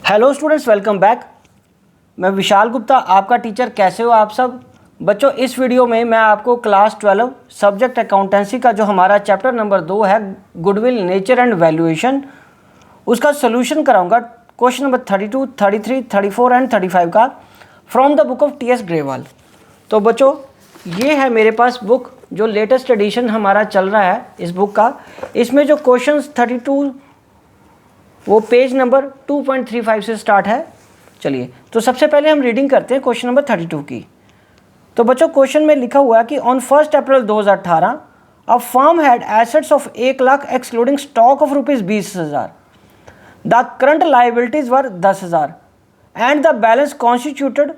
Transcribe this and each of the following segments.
Hello students, welcome back. मैं विशाल गुप्ता, आपका teacher. कैसे हो आप सब बच्चों? इस वीडियो में मैं आपको क्लास 12 सब्जेक्ट अकाउंटेंसी का जो हमारा चैप्टर नंबर 2 है, गुडविल, नेचर एंड वैल्यूएशन, उसका सोल्यूशन कराऊंगा। क्वेश्चन नंबर 32, 33, 34 एंड 35 का from the book of T.S.. Grewal. तो बच्चों, ये है मेरे पास बुक, जो लेटेस्ट एडिशन हमारा चल रहा है इस बुक का। इसमें जो क्वेश्चंस 32 वो पेज नंबर 2.35 से स्टार्ट है। चलिए, तो सबसे पहले हम रीडिंग करते हैं क्वेश्चन नंबर 32 की। तो बच्चों, क्वेश्चन में लिखा हुआ है कि on 1 April 2018 a firm had assets of 1 lakh excluding stock of rupees 20,000। The current liabilities were 10,000 and the balance constituted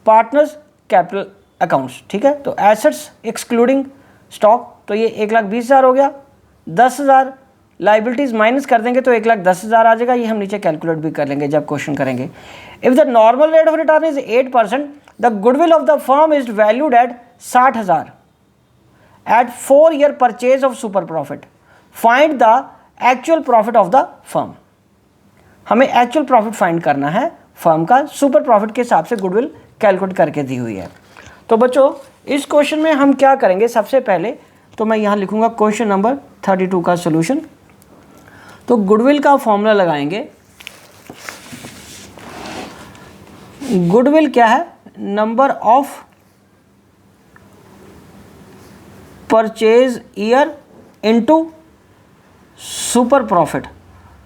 partners capital accounts. ठीक है, तो एसेट्स एक्सक्लूडिंग स्टॉक, तो ये 1,20,000 हो गया। 10,000 लाइबिलिटीज माइनस कर देंगे तो 1,10,000 आ जाएगा। ये हम नीचे कैलकुलेट भी कर लेंगे जब क्वेश्चन करेंगे। If the normal rate of return is 8%, the goodwill of the firm is valued at 60,000 at 4 year purchase of super profit. Find the actual profit of the firm. हमें एक्चुअल प्रॉफिट फाइंड करना है firm का, super profit के हिसाब से goodwill calculate करके दी हुई है। तो बच्चों, इस क्वेश्चन में हम क्या करेंगे? सबसे पहले तो मैं यहाँ लिखूंगा क्वेश्चन नंबर 32 का सोल्यूशन। तो गुडविल का फॉर्मूला लगाएंगे। गुडविल क्या है? Number of purchase year into super profit.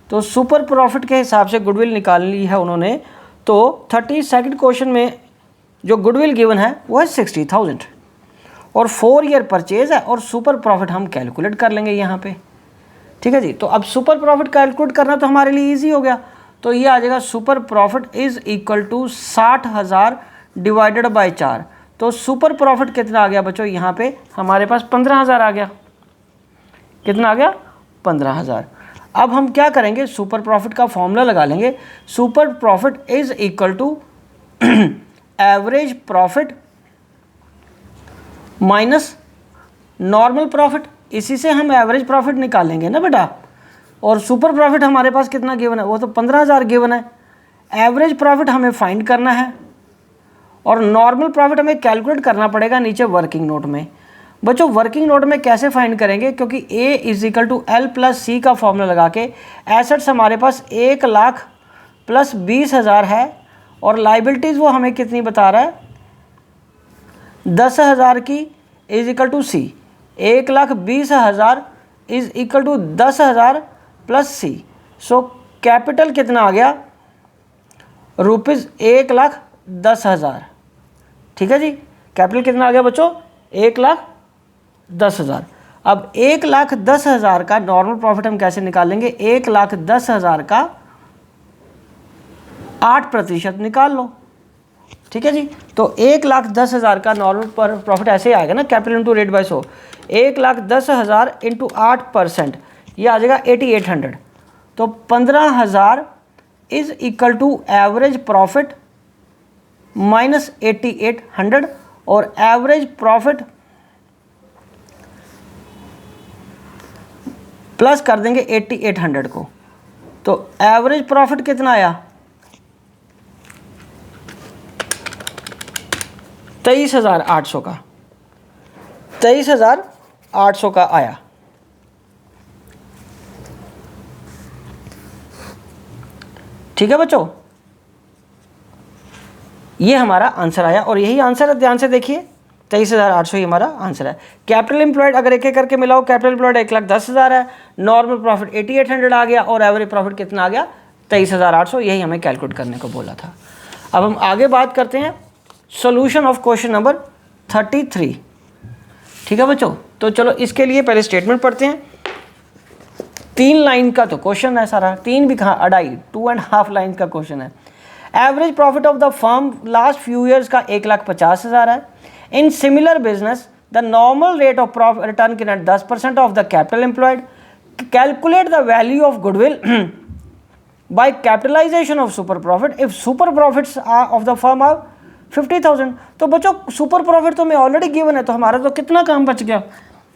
तो सुपर प्रॉफिट के हिसाब से गुडविल निकाल ली है उन्होंने। तो 32nd क्वेश्चन में जो गुडविल गिवन है वो है 60,000 और 4 ईयर परचेज है, और सुपर प्रॉफिट हम कैलकुलेट कर लेंगे यहाँ पे। ठीक है जी। तो अब सुपर प्रॉफिट कैलकुलेट करना तो हमारे लिए इजी हो गया। तो ये आ जाएगा super profit is equal to 60,000 divided by 4। तो सुपर प्रॉफिट कितना आ गया बच्चों? यहाँ पे हमारे पास 15,000 आ गया। कितना आ गया? 15,000। अब हम क्या करेंगे? सुपर प्रॉफिट का फॉर्मूला लगा लेंगे। Super profit is equal to average profit minus normal profit. इसी से हम एवरेज प्रॉफिट निकालेंगे ना बेटा। और सुपर प्रॉफिट हमारे पास कितना गिवन है? वो तो 15,000 गिवन है। एवरेज प्रॉफिट हमें फाइंड करना है और नॉर्मल प्रॉफिट हमें कैलकुलेट करना पड़ेगा नीचे वर्किंग नोट में। बच्चों, वर्किंग नोट में कैसे फाइंड करेंगे? क्योंकि A is equal to L plus C का फॉर्मूला लगा के एसेट्स हमारे पास 1 लाख प्लस 20,000 है, और लाइबिलिटीज़ वो हमें कितनी बता रहा है? 10,000 की is equal to C. 1,20,000 is equal to 10,000 plus C. So capital कितना आ गया? रुपीज़ 1,10,000। ठीक है जी। कैपिटल कितना आ गया बच्चों? 1,10,000। अब 1,10,000 का नॉर्मल प्रॉफिट हम कैसे निकालेंगे? 1,10,000 का 8% निकाल लो। ठीक है जी। तो 1,10,000 का नॉर्मल प्रॉफिट ऐसे ही आएगा ना, capital into rate by 100। 1,10,000 into 8%, ये आ जाएगा 8,800। तो 15,000 is equal to average profit minus 8,800, और एवरेज प्रॉफिट प्लस कर देंगे 8,800 को। तो एवरेज प्रॉफिट कितना आया? 23,800 का। 23,800 का आया। ठीक है बच्चों, ये हमारा आंसर आया, और यही आंसर है। ध्यान से देखिए, 23,800 ही हमारा आंसर है। कैपिटल एम्प्लॉयड अगर एक एक करके मिलाओ, कैपिटल एम्प्लॉयड 1,10,000 है, नॉर्मल प्रॉफिट 8,800 आ गया, और एवरेज प्रॉफिट कितना आ गया? 23,800। यही हमें कैलकुलेट करने को बोला था। अब हम आगे बात करते हैं सॉल्यूशन ऑफ क्वेश्चन नंबर 33। ठीक है बच्चों, तो चलो इसके लिए पहले स्टेटमेंट पढ़ते हैं। 3 लाइन का तो क्वेश्चन है सारा, 3 भी कहाँ, 2.5 लाइन का क्वेश्चन है। Average profit of the firm last few years का 1,50,000 है। In similar business the normal rate of return can at 10% of the capital employed. Calculate the value of goodwill by capitalisation of super profit if super profits of the firm are 50,000। तो बच्चों, super profit तो हमें already given है, तो हमारा तो कितना काम बच गया?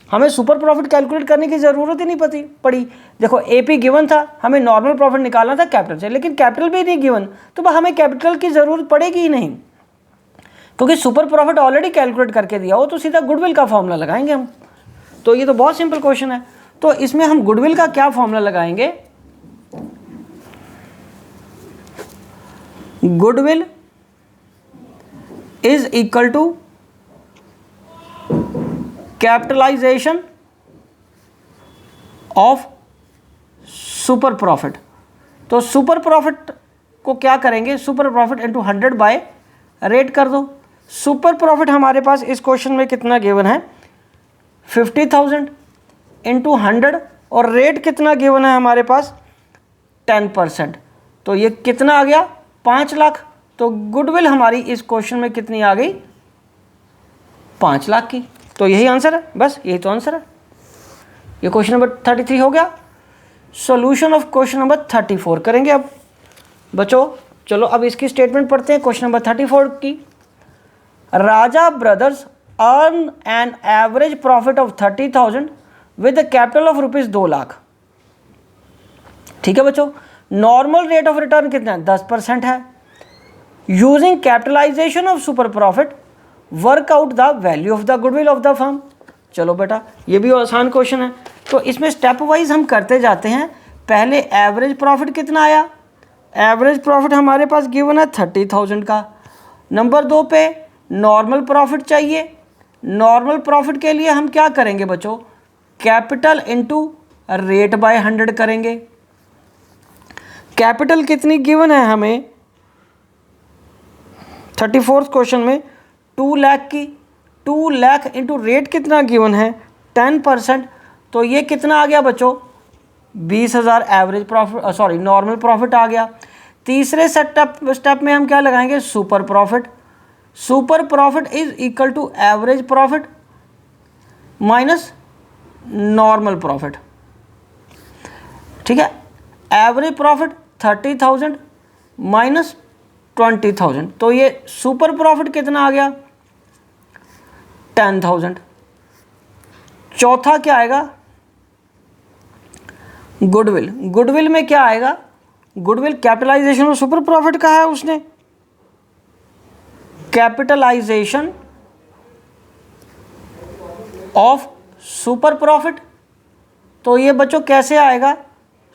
हमें सुपर प्रॉफिट कैलकुलेट करने की ज़रूरत ही नहीं पड़ी। देखो एपी गिवन था, हमें नॉर्मल प्रॉफिट निकालना था कैपिटल से, लेकिन कैपिटल भी नहीं गिवन, तो हमें कैपिटल की ज़रूरत पड़ेगी ही नहीं, क्योंकि सुपर प्रॉफिट ऑलरेडी कैलकुलेट करके दिया हो, तो सीधा गुडविल का फॉर्मूला लगाएंगे हम। तो ये तो बहुत सिंपल क्वेश्चन है। तो इसमें हम गुडविल का क्या फॉर्मूला लगाएंगे? Goodwill is equal to capitalisation of super profit. तो सुपर प्रॉफिट को क्या करेंगे? Super profit into 100 by rate कर दो। सुपर प्रॉफिट हमारे पास इस क्वेश्चन में कितना गिवन है? 50,000 इंटू 100, और रेट कितना गिवन है हमारे पास? 10%। तो ये कितना आ गया? 5 लाख। तो गुडविल हमारी इस क्वेश्चन में कितनी आ गई? 5 लाख की। तो यही आंसर है, बस यही तो आंसर है। ये क्वेश्चन नंबर 33 हो गया। सॉल्यूशन ऑफ क्वेश्चन नंबर 34 करेंगे अब बच्चों। चलो अब इसकी स्टेटमेंट पढ़ते हैं, क्वेश्चन नंबर 34 की। Raja brothers earn an average profit of 30,000 with capital of ₹2 lakh. ठीक है बच्चों। नॉर्मल रेट ऑफ रिटर्न कितना है? 10% है। Using capitalisation of super profit work out the value of the goodwill of the firm. चलो बेटा, ये भी आसान क्वेश्चन है। तो इसमें स्टेप वाइज हम करते जाते हैं। पहले एवरेज प्रॉफिट कितना आया? एवरेज प्रॉफिट हमारे पास गिवन है 30,000 का। नंबर 2 पे नॉर्मल प्रॉफिट चाहिए। नॉर्मल प्रॉफिट के लिए हम क्या करेंगे बच्चों? कैपिटल इनटू रेट बाय 100 करेंगे। कैपिटल कितनी गिवन है हमें 34 क्वेश्चन में? 2 लाख की। 2 लाख इंटू रेट कितना गिवन है? 10%। तो ये कितना आ गया बच्चों? 20,000 average profit, sorry normal profit आ गया। तीसरे स्टेप में हम क्या लगाएंगे? Super profit. Super profit is equal to average profit minus normal profit. ठीक है। Average profit 30,000 minus 20,000। तो ये सुपर प्रॉफिट कितना आ गया? 10,000। चौथा क्या आएगा? गुडविल। गुडविल में क्या आएगा? गुडविल कैपिटलाइजेशन और सुपर प्रॉफिट का है उसने। Capitalisation of super profit. तो ये बच्चों कैसे आएगा?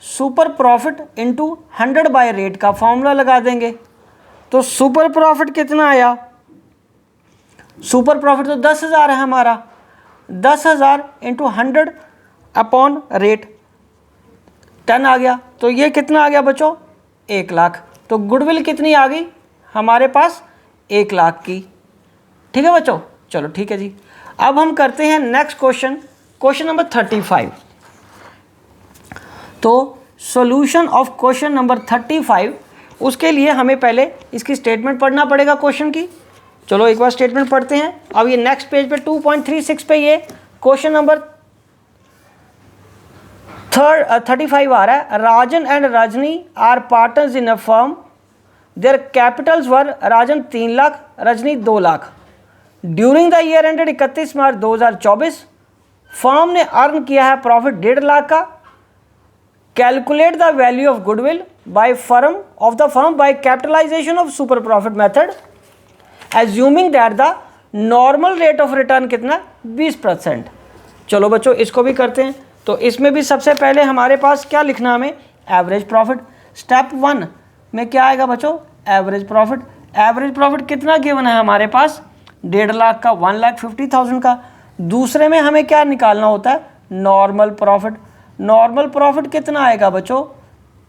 Super profit into 100 by rate का फॉर्मूला लगा देंगे। तो सुपर प्रॉफिट कितना आया? सुपर प्रॉफिट तो 10,000 है हमारा। 10,000 इंटू 100 अपॉन रेट 10 आ गया। तो ये कितना आ गया बच्चों? 1 लाख। तो गुडविल कितनी आ गई हमारे पास? 1 लाख की। ठीक है बच्चों। चलो ठीक है जी। अब हम करते हैं नेक्स्ट क्वेश्चन, क्वेश्चन नंबर 35। तो सॉल्यूशन ऑफ क्वेश्चन नंबर 35, उसके लिए हमें पहले इसकी स्टेटमेंट पढ़ना पड़ेगा क्वेश्चन की। चलो एक बार स्टेटमेंट पढ़ते हैं। अब ये नेक्स्ट पेज पे 2.36 पे ये क्वेश्चन नंबर 35 आ रहा है। Rajan and Rajni are partners in a firm. Their capitals were Rajan 3 lakh, Rajni 2 lakh. During the year ended 31 March 2024 firm ने अर्न किया है प्रॉफिट 1.5 लाख का। Calculate the value of goodwill by firm of the firm by capitalisation of super profit method assuming that the normal rate of return कितना? 20%। चलो बच्चों इसको भी करते हैं। तो इसमें भी सबसे पहले हमारे पास क्या लिखना हमें? Average profit. स्टेप 1 में क्या आएगा बच्चों? Average profit. एवरेज प्रॉफिट कितना गिवन है हमारे पास? 1.5 लाख का, 1,50,000 का। दूसरे में हमें क्या निकालना होता है? Normal profit. नॉर्मल प्रॉफिट कितना आएगा बच्चों?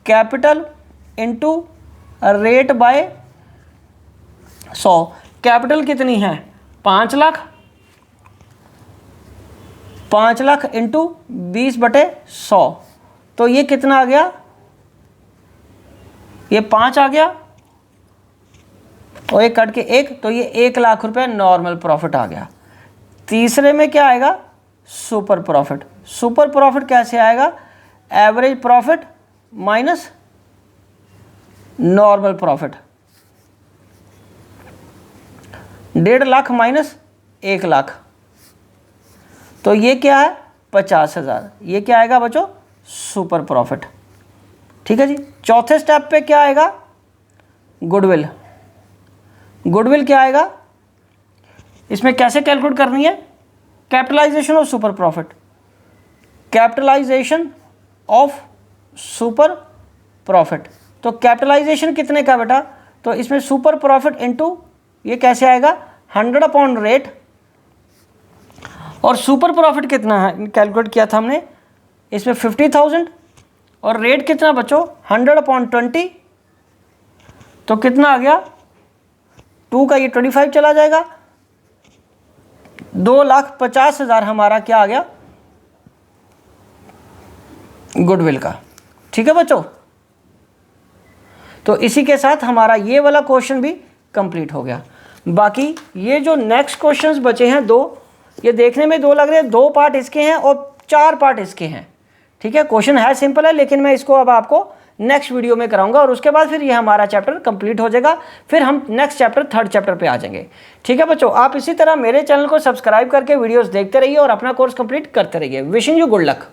Capital into rate by 100। Capital कितनी है? 5 लाख। 5 लाख इंटू 20/100। तो ये कितना आ गया? ये 5 आ गया और एक कट के 1, तो ये 1 लाख रुपए नॉर्मल प्रॉफिट आ गया। तीसरे में क्या आएगा? Super profit. सुपर प्रॉफिट कैसे आएगा? Average profit minus normal profit. 1.5 lakh minus 1 lakh. तो ये क्या है 50,000, ये क्या आएगा बच्चों सुपर प्रॉफिट। ठीक है जी। चौथे स्टेप पे क्या आएगा गुडविल। गुडविल क्या आएगा, इसमें कैसे कैलकुलेट करनी है, capitalisation of super profit, capitalisation of super profit. तो कैपिटलाइजेशन कितने का बेटा, तो इसमें सुपर प्रॉफिट इनटू ये कैसे आएगा 100 अपॉन रेट, और सुपर प्रॉफिट कितना है कैलकुलेट किया था हमने इसमें 50,000, और रेट कितना बच्चों 100 अपॉन 20, तो कितना आ गया 2 का ये 25 चला जाएगा, 2,50,000 हमारा क्या आ गया गुडविल का। ठीक है बच्चों, तो इसी के साथ हमारा ये वाला क्वेश्चन भी कंप्लीट हो गया। बाकी ये जो नेक्स्ट क्वेश्चंस बचे हैं 2, ये देखने में 2 लग रहे हैं, 2 पार्ट इसके हैं और 4 पार्ट इसके हैं। ठीक है, क्वेश्चन है सिंपल है, लेकिन मैं इसको अब आपको नेक्स्ट वीडियो में कराऊंगा और उसके बाद फिर ये हमारा चैप्टर कंप्लीट हो जाएगा, फिर हम नेक्स्ट चैप्टर 3rd चैप्टर पे आ जाएंगे। ठीक है बच्चों, आप इसी तरह मेरे चैनल को सब्सक्राइब करके वीडियोस देखते रहिए और अपना कोर्स कंप्लीट करते रहिए। Wishing you good luck.